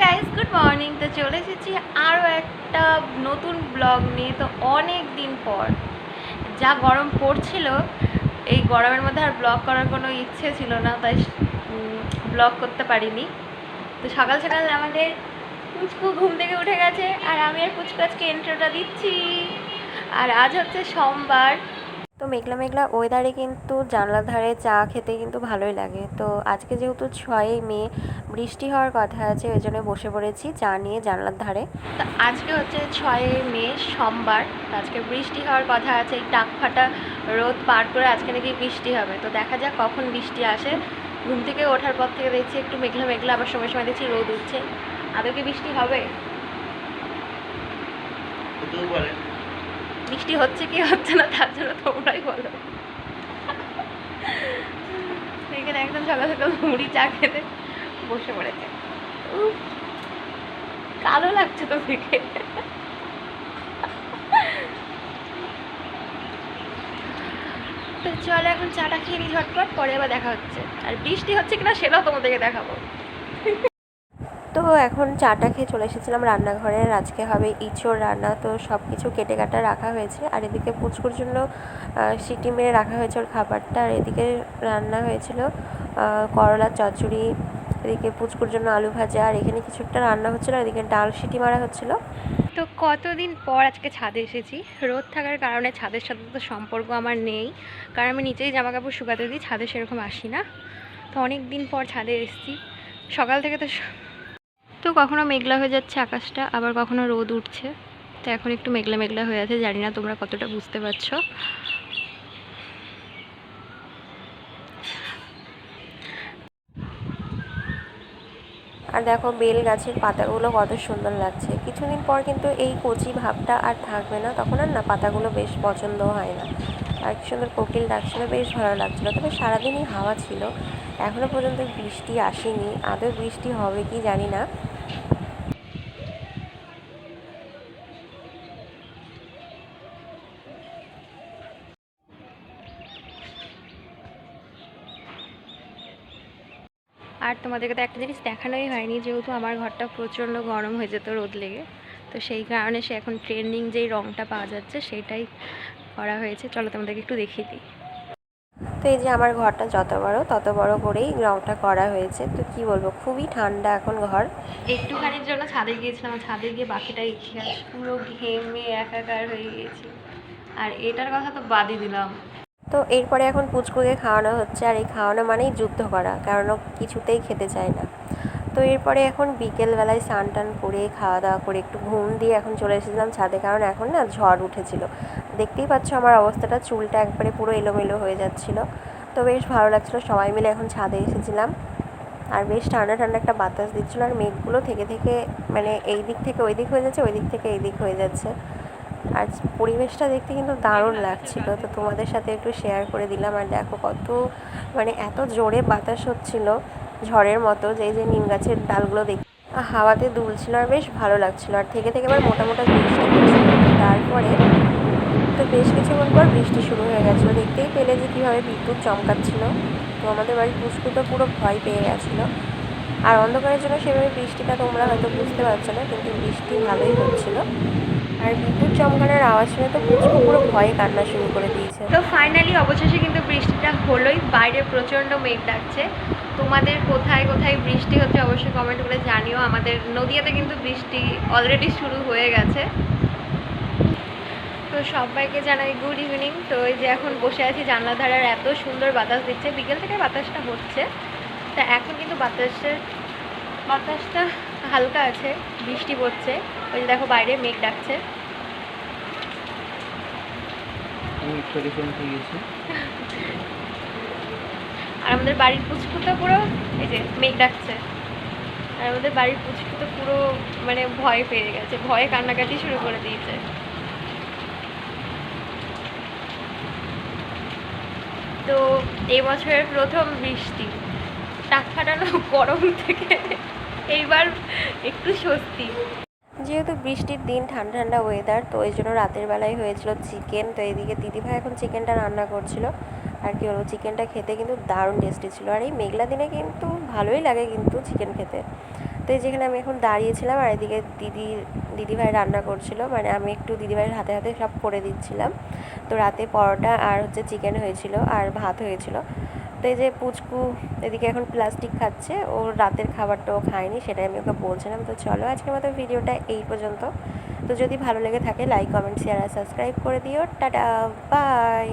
Guys, good morning. তো চলে এসেছি আরও একটা নতুন ব্লগ নিয়ে। তো অনেক দিন পর, যা গরম পড়ছিল, এই গরমের মধ্যে আর ব্লগ করার কোনো ইচ্ছে ছিল না, তাই ব্লগ করতে পারিনি। তো সকাল সকাল আমাদের পুচকু ঘুম থেকে উঠে গেছে, আর আমি আর পুচকু আজকে ইন্ট্রোটা দিচ্ছি। আর আজ হচ্ছে সোমবার। তো মেঘলা মেঘলা ওয়েদারে কিন্তু জানলার ধারে চা খেতে কিন্তু ভালোই লাগে। তো আজকে যেহেতু 6ই মে, বৃষ্টি হওয়ার কথা আছে, ওই জন্য বসে পড়েছি চা নিয়ে জানলার ধারে। তো আজকে হচ্ছে 6ই মে, সোমবার। আজকে বৃষ্টি হওয়ার কথা আছে। এই টাকফাটা রোদ পার করে আজকে নাকি বৃষ্টি হবে। তো দেখা যাক কখন বৃষ্টি আসে। ঘুম থেকে ওঠার পর থেকে দেখছি একটু মেঘলা মেঘলা, আবার সময় সময় দেখছি রোদ উঠছে। আদৌ কি বৃষ্টি হবে? বৃষ্টি হচ্ছে কি হচ্ছে না তার জন্য তোমরাই বলো। এখানে একদম সকাল সকাল মুড়ি চা খেতে বসে পড়েছে। কালো লাগছে তো দেখে। তো চলো এখন চাটা খেয়ে নিই ঝটপট, পরে আবার দেখা হচ্ছে। আর বৃষ্টি হচ্ছে কিনা সেটাও তোমাদেরকে দেখাবো। তো এখন চাটা খেয়ে চলে এসেছিলাম রান্নাঘরে। আজকে হবে ইঁচড় রান্না। তো সব কিছু কেটে কাটা রাখা হয়েছে, আর এদিকে পুচকুর জন্য সিটি মেরে রাখা হয়েছে ওর খাবারটা। আর এদিকে রান্না হয়েছিল করলার চচ্চড়ি, এদিকে পুচকুর জন্য আলু ভাজা, আর এখানে কিছু একটা রান্না হচ্ছিলো, এদিকে ডাল সিটি মারা হচ্ছিলো। তো কতদিন পর আজকে ছাদে এসেছি। রোদ থাকার কারণে ছাদের সাথে তো সম্পর্ক আমার নেই, কারণ আমি নিচেই জামা কাপড় শুকাতে দিই, ছাদে সেরকম আসি না। তো অনেক দিন পর ছাদে এসেছি। সকাল থেকে তো কখনো মেঘলা হয়ে যাচ্ছে আকাশটা, আবার কখনো রোদ উঠছে। তো এখন একটু মেঘলা মেঘলা হয়ে আছে, জানি না তোমরা কতটা বুঝতে পারছো। আর দেখো বেল গাছের পাতাগুলো কত সুন্দর লাগছে। কিছুদিন পর কিন্তু এই কচি ভাবটা আর থাকবে না, তখন আর না পাতাগুলো বেশ পছন্দ হয় না। আর কি সুন্দর কোকিল ডাকছিল, বেশ ভালো লাগছিলো। তবে সারাদিনই হাওয়া ছিল, এখনো পর্যন্ত বৃষ্টি আসেনি। আদৌ বৃষ্টি হবে কি জানি না। আর তোমাদেরকে তো একটা জিনিস দেখানোই হয়নি, যেহেতু আমার ঘরটা প্রচণ্ড গরম হয়ে যেত রোদ লেগে। তো সেই কারণে সে এখন ট্রেন্ডিং যেই রঙটা পাওয়া যাচ্ছে সেটাই করা হয়েছে। চলো তোমাদেরকে একটু দেখিয়ে দিই। তো এই যে আমার ঘরটা যত বড় তত বড় করেই রঙটা করা হয়েছে। তো কি বলবো, খুবই ঠান্ডা এখন ঘর। একটুখানির জন্য ছাদে গিয়েছিলাম, ছাদে গিয়ে বাকিটা ইতিহাস, পুরো ঘেমে একাকার হয়ে গিয়েছি। আর এটার কথা তো বাদই দিলাম। তো এরপরে এখন পুচকুকে খাওয়ানো হচ্ছে, আর এই খাওয়ানো মানেই যুদ্ধ করা, কারণ ও কিছুতেই খেতে চায় না। তো এরপরে এখন বিকেলবেলায় স্নান টান করে খাওয়া দাওয়া করে একটু ঘুম দিয়ে এখন চলে এসেছিলাম ছাদে, কারণ এখন না ঝড় উঠেছিল। দেখতেই পাচ্ছ আমার অবস্থাটা, চুলটা একবারে পুরো এলোমেলো হয়ে যাচ্ছিলো। তো বেশ ভালো লাগছিলো, সবাই মিলে এখন ছাদে এসেছিলাম। আর বেশ ঠান্ডা ঠান্ডা একটা বাতাস দিচ্ছিলো, আর মেঘগুলো থেকে থেকে মানে এই দিক থেকে ওই দিক হয়ে যাচ্ছে, ওই দিক থেকে এই দিক হয়ে যাচ্ছে। আর পরিবেশটা দেখতে কিন্তু দারুণ লাগছিল। তো তোমাদের সাথে একটু শেয়ার করে দিলাম। আর দেখো কত মানে এত জোরে বাতাস হচ্ছিল, ঝড়ের মতো, যে এই যে নিম গাছের ডালগুলো হাওয়াতে দুলছিল, আর বেশ ভালো লাগছিল। আর থেকে থেকে আবার মোটা মোটা বৃষ্টি হচ্ছিল। তারপরে তো বেশ কিছুক্ষণ পর বৃষ্টি শুরু হয়ে গেছিলো। দেখতেই পেলে যে কীভাবে বিদ্যুৎ চমকাচ্ছিল। তো আমাদের বাড়ির পুচকু তো পুরো ভয় পেয়ে গেছিলো। আর অন্ধকারের জন্য সেভাবে বৃষ্টিটা তোমরা হয়তো বুঝতে পারছো না, কিন্তু বৃষ্টি ভালোই হচ্ছিলো। আর বিদ্যুৎ চমকানোর আওয়াজ শুনে তো পুচকু পুরো ভয়ে কান্না শুরু করে দিয়েছে। তো ফাইনালি অবশেষে কিন্তু বৃষ্টিটা হলোই। বাইরে প্রচণ্ড মেঘ ডাকছে। তোমাদের কোথায় কোথায় বৃষ্টি হচ্ছে অবশ্যই কমেন্ট করে জানিও। আমাদের নদিয়াতে কিন্তু বৃষ্টি অলরেডি শুরু হয়ে গেছে। তো সবাইকে জানাই গুড ইভিনিং। তো এই যে এখন বসে আছি জানলা ধারে, আর এত সুন্দর বাতাস দিচ্ছে। বিকেল থেকে বাতাসটা হচ্ছে, তা এখন কিন্তু বাতাসটা হালকা আছে, বৃষ্টি পড়ছে। ওই যে দেখো বাইরে মেঘ ডাকছে। আর আমাদের বাড়ির পুচকু তো পুরো এই যে মেঘ ডাকছে, আর আমাদের বাড়ির পুচকু তো পুরো মানে ভয় পেয়ে গেছে, ভয়ে কান্নাকাটি শুরু করে দিয়েছে। তো এই বছরের প্রথম বৃষ্টি, টাক ফাটানো গরম থেকে এইবার একটু স্বস্তি। যেহেতু বৃষ্টির দিন, ঠান্ডা ঠান্ডা ওয়েদার, তো ওই জন্য রাতের বেলায় হয়েছিল চিকেন। তো এইদিকে দিদিভাই এখন চিকেনটা রান্না করছিল। আর কি বলবো, চিকেনটা খেতে কিন্তু দারুণ টেস্টি ছিল। আর এই মেঘলা দিনে কিন্তু ভালোই লাগে কিন্তু চিকেন খেতে। তো তো এই যেখানে আমি এখন দাঁড়িয়েছিলাম আর এদিকে দিদিভাই রান্না করছিল, মানে আমি একটু দিদিভাইয়ের হাতে হাতে সব করে দিচ্ছিলাম। তো রাতে পরোটা আর হচ্ছে চিকেন হয়েছিল আর ভাত হয়েছিল। তো এই যে পুচকু এদিকে এখন প্লাস্টিক খাচ্ছে, ওর রাতের খাবারটাও খায়নি, সেটাই আমি ওকে বলছিলাম। তো চলো আজকের মতো ভিডিওটা এই পর্যন্ত। তো যদি ভালো লেগে থাকে লাইক কমেন্ট শেয়ার আর সাবস্ক্রাইব করে দিও। Tata, by.